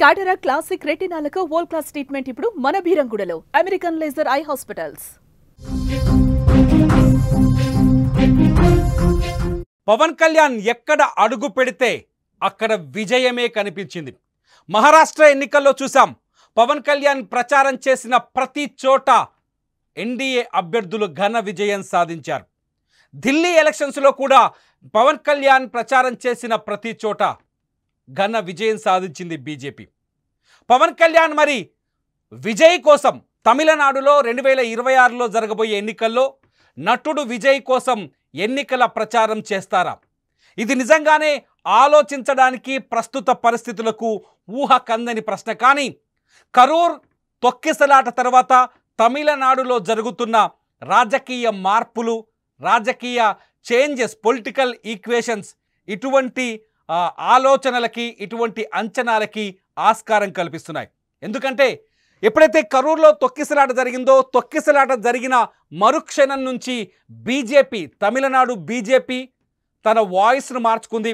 టాటరా classic రెటినాలకు world class treatment ఇప్పుడు మన బీరంగూడలో American laser eye hospitals. Pawan Kalyan ఎక్కడ అడుగు పెడితే అక్కడ విజయమే కనిపించింది. మహారాష్ట్ర ఎన్నికల్లో చూసాం, పవన్ కళ్యాణ్ ప్రచారం చేసిన ప్రతి చోట ఎన్డీఏ అభ్యర్థులు ఘన విజయం సాధించారు. ఢిల్లీ ఎలక్షన్స్లో కూడా పవన్ కళ్యాణ్ ప్రచారం చేసిన ప్రతి చోట ఘన విజయం సాధించింది బీజేపీ. పవన్ కళ్యాణ్ మరి విజయ్ కోసం తమిళనాడులో 2026లో జరగబోయే ఎన్నికల్లో నటుడు విజయ్ కోసం ఎన్నికల ప్రచారం చేస్తారా? ఇది నిజంగానే ఆలోచించడానికి ప్రస్తుత పరిస్థితులకు ఊహ కందని ప్రశ్న. కానీ కరూర్ తొక్కిసలాట తర్వాత తమిళనాడులో జరుగుతున్న రాజకీయ మార్పులు, రాజకీయ చేంజెస్, పొలిటికల్ ఈక్వేషన్స్ ఇటువంటి ఆలోచనలకి, ఇటువంటి అంచనాలకి ఆస్కారం కల్పిస్తున్నాయి. ఎందుకంటే ఎప్పుడైతే కరూర్లో తొక్కిసలాట జరిగిందో, తొక్కిసలాట జరిగిన మరుక్షణం నుంచి బీజేపీ, తమిళనాడు బీజేపీ తన వాయిస్ను మార్చుకుంది.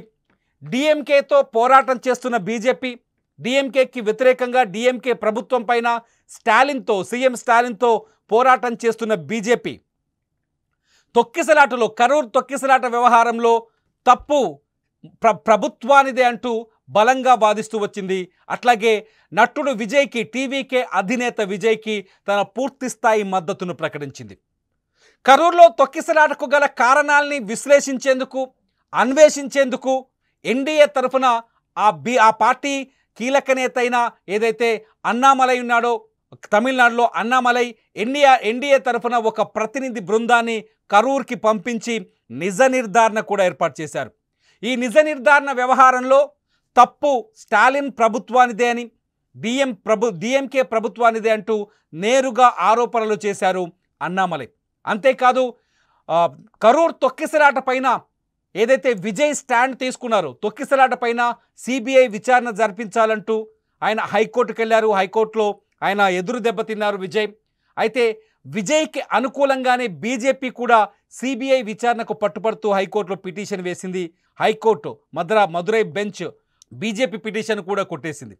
డిఎంకేతో పోరాటం చేస్తున్న బీజేపీ, డిఎంకేకి వ్యతిరేకంగా డిఎంకే ప్రభుత్వం పైన సీఎం స్టాలిన్తో పోరాటం చేస్తున్న బీజేపీ తొక్కిసలాటలో, కరూర్ తొక్కిసలాట వ్యవహారంలో తప్పు ప్రభుత్వానిదే అంటూ బలంగా వాదిస్తూ వచ్చింది. అట్లాగే నటుడు విజయ్కి, టీవీకే అధినేత విజయ్కి తన పూర్తి స్థాయి మద్దతును ప్రకటించింది. కరూర్లో తొక్కిసలాటకు గల కారణాలని విశ్లేషించేందుకు, అన్వేషించేందుకు ఎన్డీఏ తరఫున ఆ పార్టీ కీలక నేత అయిన ఏదైతే అన్నామలై ఉన్నాడో తమిళనాడులో, అన్నామలై ఎన్డీఏ తరఫున ఒక ప్రతినిధి బృందాన్ని కరూర్కి పంపించి నిజ నిర్ధారణ కూడా ఏర్పాటు చేశారు. ఈ నిజ నిర్ధారణ వ్యవహారంలో తప్పు స్టాలిన్ ప్రభుత్వానిదే అని, డిఎంకే ప్రభుత్వానిదే అంటూ నేరుగా ఆరోపణలు చేశారు అన్నామలై. అంతేకాదు కరూర్ తొక్కిసలాట పైన ఏదైతే విజయ్ స్టాండ్ తీసుకున్నారో, తొక్కిసలాట పైన సిబిఐ విచారణ జరిపించాలంటూ ఆయన హైకోర్టుకు వెళ్ళారు. హైకోర్టులో ఆయన ఎదురు దెబ్బతిన్నారు విజయ్. అయితే విజయ్కి అనుకూలంగానే బీజేపీ కూడా సిబిఐ విచారణకు పట్టుపడుతూ హైకోర్టులో పిటిషన్ వేసింది. High court Madurai bench BJP petition కూడా కొట్టేసింది.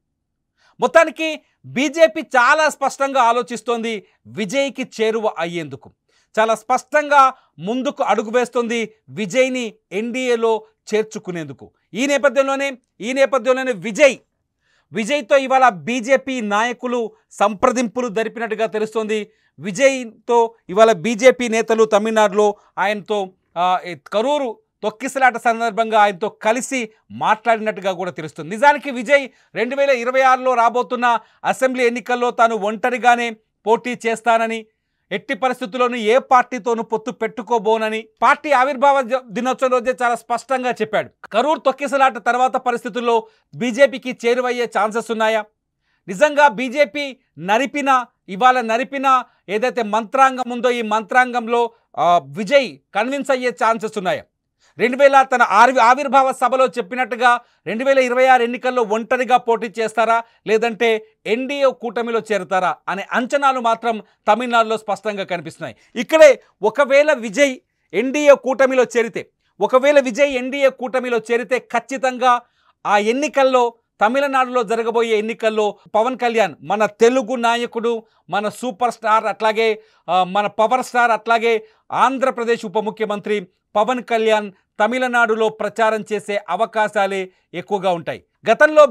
మొత్తానికి బీజేపీ చాలా స్పష్టంగా ఆలోచిస్తోంది విజయ్కి చేరువ అయ్యేందుకు, చాలా స్పష్టంగా ముందుకు అడుగు వేస్తుంది విజయ్ని ఎన్డీఏలో చేర్చుకునేందుకు. ఈ నేపథ్యంలోనే విజయ్తో ఇవాళ బీజేపీ నాయకులు సంప్రదింపులు జరిపినట్టుగా తెలుస్తోంది. విజయ్తో ఇవాళ బీజేపీ నేతలు తమిళనాడులో ఆయనతో కరూరు తొక్కిసలాట సందర్భంగా ఆయనతో కలిసి మాట్లాడినట్టుగా కూడా తెలుస్తుంది. నిజానికి విజయ్ 2026లో రాబోతున్న అసెంబ్లీ ఎన్నికల్లో తాను ఒంటరిగానే పోటీ చేస్తానని, ఎట్టి పరిస్థితుల్లోనూ ఏ పార్టీతోనూ పొత్తు పెట్టుకోబోనని పార్టీ ఆవిర్భావ దినోత్సవం రోజే చాలా స్పష్టంగా చెప్పాడు. కరూర్ తొక్కిసలాట తర్వాత పరిస్థితుల్లో బీజేపీకి చేరువయ్యే ఛాన్సెస్ ఉన్నాయా? నిజంగా బీజేపీ ఇవాళ నరిపిన ఏదైతే మంత్రాంగం ఉందో, ఈ మంత్రాంగంలో విజయ్ కన్విన్స్ అయ్యే ఛాన్సెస్ ఉన్నాయా? తన ఆవిర్భావ సభలో చెప్పినట్టుగా 2026 ఎన్నికల్లో ఒంటరిగా పోటీ చేస్తారా, లేదంటే ఎన్డీఏ కూటమిలో చేరుతారా అనే అంచనాలు మాత్రం తమిళనాడులో స్పష్టంగా కనిపిస్తున్నాయి. ఇక్కడే ఒకవేళ విజయ్ ఎన్డీఏ కూటమిలో చేరితే ఖచ్చితంగా ఆ ఎన్నికల్లో, తమిళనాడులో జరగబోయే ఎన్నికల్లో పవన్ కళ్యాణ్, మన తెలుగు నాయకుడు, మన సూపర్ స్టార్, అట్లాగే మన పవర్ స్టార్, అట్లాగే ఆంధ్రప్రదేశ్ ఉప ముఖ్యమంత్రి పవన్ కళ్యాణ్ తమిళనాడులో ప్రచారం చేసే అవకాశాలే ఎక్కువగా ఉంటాయి. గతంలో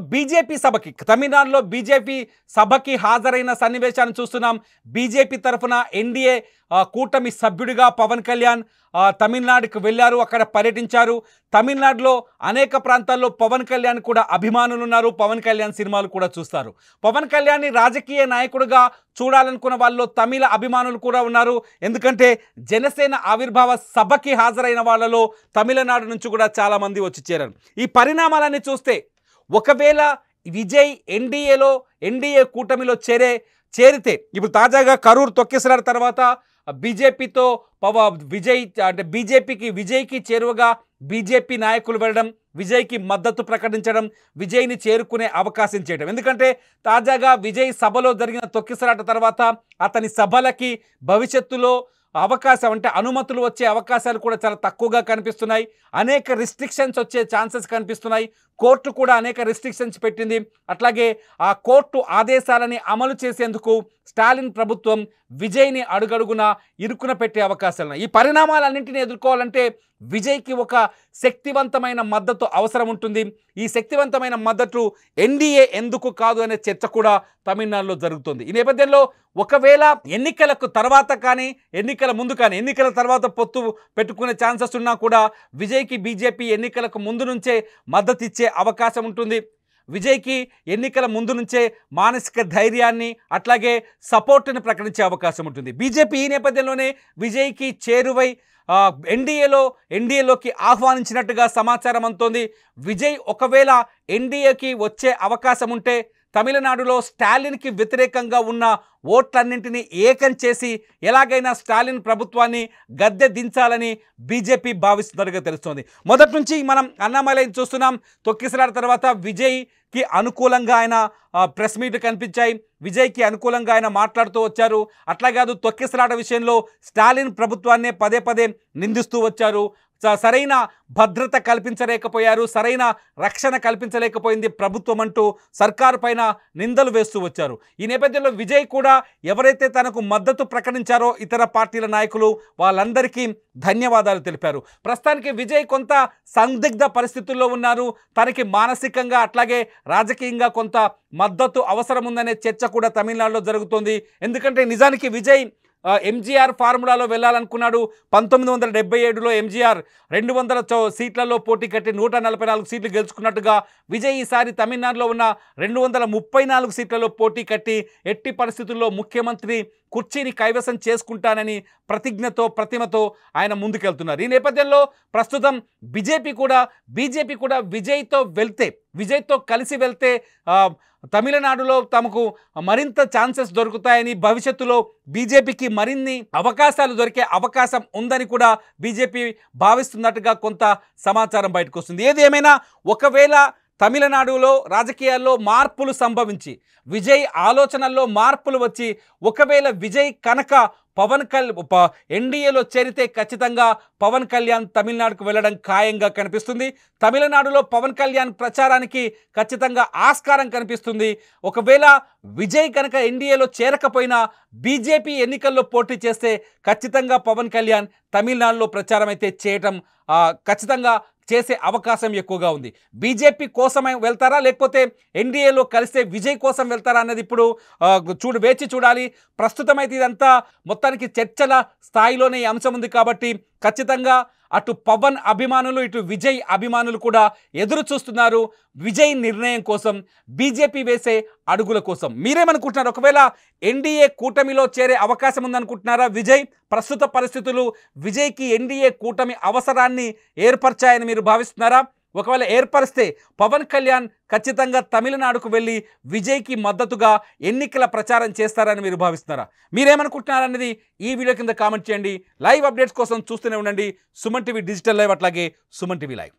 తమిళనాడులో బీజేపీ సభకి హాజరైన సన్నివేశాన్ని చూస్తున్నాం. బీజేపీ తరఫున ఎన్డీఏ కూటమి సభ్యుడిగా పవన్ కళ్యాణ్ తమిళనాడుకు వెళ్ళారు, అక్కడ పర్యటించారు. తమిళనాడులో అనేక ప్రాంతాల్లో పవన్ కళ్యాణ్ కూడా అభిమానులు ఉన్నారు, పవన్ కళ్యాణ్ సినిమాలు కూడా చూస్తారు. పవన్ కళ్యాణ్ని రాజకీయ నాయకుడిగా చూడాలనుకున్న వాళ్ళలో తమిళ అభిమానులు కూడా ఉన్నారు. ఎందుకంటే జనసేన ఆవిర్భావ సభకి హాజరైన వాళ్ళలో తమిళనాడు నుంచి కూడా చాలామంది వచ్చి చేరారు. ఈ పరిణామాలన్నీ చూస్తే ఒకవేళ విజయ్ ఎన్డీఏ కూటమిలో చేరితే, ఇప్పుడు తాజాగా కరూర్ తొక్కిసలాట తర్వాత బీజేపీతో విజయ్కి చేరువగా బీజేపీ నాయకులు వెళ్ళడం, విజయ్కి మద్దతు ప్రకటించడం, విజయ్ని చేరుకునే అవకాశం చేయడం. ఎందుకంటే తాజాగా విజయ్ సభలో జరిగిన తొక్కిసలాట తర్వాత అతని సభలకి భవిష్యత్తులో అవకాశం అంటే అనుమతులు వచ్చే అవకాశాలు కూడా చాలా తక్కువగా కనిపిస్తున్నాయి. అనేక రిస్ట్రిక్షన్స్ వచ్చే ఛాన్సెస్ కనిపిస్తున్నాయి. కోర్టు కూడా అనేక రెస్ట్రిక్షన్స్ పెట్టింది. అట్లాగే ఆ కోర్టు ఆదేశాలని అమలు చేసేందుకు స్టాలిన్ ప్రభుత్వం విజయ్ని అడుగడుగున ఇరుకున పెట్టే అవకాశాలు ఉన్నాయి. ఈ పరిణామాలన్నింటినీ ఎదుర్కోవాలంటే విజయ్కి ఒక శక్తివంతమైన మద్దతు అవసరం ఉంటుంది. ఈ శక్తివంతమైన మద్దతు ఎన్డీఏ ఎందుకు కాదు అనే చర్చ కూడా తమిళనాడులో జరుగుతుంది. ఈ నేపథ్యంలో ఒకవేళ ఎన్నికలకు తర్వాత కానీ ఎన్నికల ముందు కానీ ఎన్నికల తర్వాత పొత్తు పెట్టుకునే ఛాన్సెస్ ఉన్నా కూడా విజయ్కి బీజేపీ ఎన్నికలకు ముందు నుంచే మద్దతు ఇచ్చే అవకాశం ఉంటుంది. విజయ్కి ఎన్నికల ముందు నుంచే మానసిక ధైర్యాన్ని అట్లాగే సపోర్ట్ని ప్రకటించే అవకాశం ఉంటుంది. బీజేపీ ఈ నేపథ్యంలోనే విజయ్కి చేరువై ఎన్డీఏలోకి ఆహ్వానించినట్టుగా సమాచారం అందుతోంది. విజయ్ ఒకవేళ ఎన్డీఏకి వచ్చే అవకాశం ఉంటే తమిళనాడులో స్టాలిన్కి వ్యతిరేకంగా ఉన్న ఓట్లన్నింటినీ ఏకం చేసి ఎలాగైనా స్టాలిన్ ప్రభుత్వాన్ని గద్దె దించాలని బీజేపీ భావిస్తున్నట్టుగా తెలుస్తోంది. మొదటి నుంచి మనం అన్నామలై చూస్తున్నాం. తొక్కిసలాట తర్వాత విజయ్కి అనుకూలంగా ఆయన ప్రెస్ మీట్ కనిపించాయి. విజయ్కి అనుకూలంగా ఆయన మాట్లాడుతూ వచ్చారు. అట్లా కాదు, తొక్కిసలాట విషయంలో స్టాలిన్ ప్రభుత్వాన్నే పదే పదే నిందిస్తూ వచ్చారు. సరైన భద్రత కల్పించలేకపోయారు, సరైన రక్షణ కల్పించలేకపోయింది ప్రభుత్వం అంటూ సర్కారు పైన నిందలు వేస్తూ వచ్చారు. ఈ నేపథ్యంలో విజయ్ కూడా ఎవరైతే తనకు మద్దతు ప్రకటించారో ఇతర పార్టీల నాయకులు వాళ్ళందరికీ ధన్యవాదాలు తెలిపారు. ప్రస్తుతానికి విజయ్ కొంత సందిగ్ధ పరిస్థితుల్లో ఉన్నారు. తనకి మానసికంగా అట్లాగే రాజకీయంగా కొంత మద్దతు అవసరం ఉందనే చర్చ కూడా తమిళనాడులో జరుగుతోంది. ఎందుకంటే నిజానికి విజయ్ ఎంజీఆర్ ఫార్ములాలో వెళ్ళాలనుకున్నాడు. 1977లో ఎంజీఆర్ 200 సీట్లలో పోటీ కట్టి 144 సీట్లు గెలుచుకున్నట్టుగా విజయ్ ఈసారి తమిళనాడులో ఉన్న 234 సీట్లలో పోటీ కట్టి ఎట్టి పరిస్థితుల్లో ముఖ్యమంత్రి కుర్చీని కైవసం చేసుకుంటానని ప్రతిమతో ఆయన ముందుకెళ్తున్నారు. ఈ నేపథ్యంలో ప్రస్తుతం బీజేపీ కూడా విజయ్తో కలిసి వెళ్తే తమిళనాడులో తమకు మరింత ఛాన్సెస్ దొరుకుతాయని, భవిష్యత్తులో బీజేపీకి మరిన్ని అవకాశాలు దొరికే అవకాశం ఉందని కూడా బీజేపీ భావిస్తున్నట్టుగా కొంత సమాచారం బయటకు వస్తుంది. ఏది ఏమైనా ఒకవేళ తమిళనాడులో రాజకీయాల్లో మార్పులు సంభవించి విజయ్ ఆలోచనల్లో మార్పులు వచ్చి ఒకవేళ విజయ్ కనుక ఎన్డీఏలో చేరితే ఖచ్చితంగా పవన్ కళ్యాణ్ తమిళనాడుకు వెళ్ళడం ఖాయంగా కనిపిస్తుంది. తమిళనాడులో పవన్ కళ్యాణ్ ప్రచారానికి ఖచ్చితంగా ఆస్కారం కనిపిస్తుంది. ఒకవేళ విజయ్ కనుక ఎన్డీఏలో చేరకపోయినా బీజేపీ ఎన్నికల్లో పోటీ చేస్తే ఖచ్చితంగా పవన్ కళ్యాణ్ తమిళనాడులో ప్రచారం అయితే చేయటం ఖచ్చితంగా చేసే అవకాశం ఎక్కువగా ఉంది. బీజేపీ కోసమే వెళ్తారా లేకపోతే ఎన్డీఏలో కలిస్తే విజయ్ కోసం వెళ్తారా అన్నది ఇప్పుడు వేచి చూడాలి. ప్రస్తుతం అయితే ఇదంతా మొత్తానికి చర్చల స్థాయిలోనే ఈ అంశం ఉంది కాబట్టి ఖచ్చితంగా అటు పవన్ అభిమానులు ఇటు విజయ్ అభిమానులు కూడా ఎదురు చూస్తున్నారు విజయ్ నిర్ణయం కోసం, బీజేపీ వేసే అడుగుల కోసం. మీరేమనుకుంటున్నారు? ఒకవేళ ఎన్డీఏ కూటమిలో చేరే అవకాశం ఉందనుకుంటున్నారా విజయ్? ప్రస్తుత పరిస్థితులు విజయ్కి ఎన్డీఏ కూటమి అవసరాన్ని ఏర్పరిచాయని మీరు భావిస్తున్నారా? ఒకవేళ ఏర్పరిస్తే పవన్ కళ్యాణ్ ఖచ్చితంగా తమిళనాడుకు వెళ్ళి విజయ్కి మద్దతుగా ఎన్నికల ప్రచారం చేస్తారని మీరు భావిస్తున్నారా? మీరేమనుకుంటున్నారనేది ఈ వీడియో కింద కామెంట్ చేయండి. లైవ్ అప్డేట్స్ కోసం చూస్తూనే ఉండండి సుమన్ టీవీ డిజిటల్ లైవ్, అట్లాగే సుమన్ టీవీ లైవ్.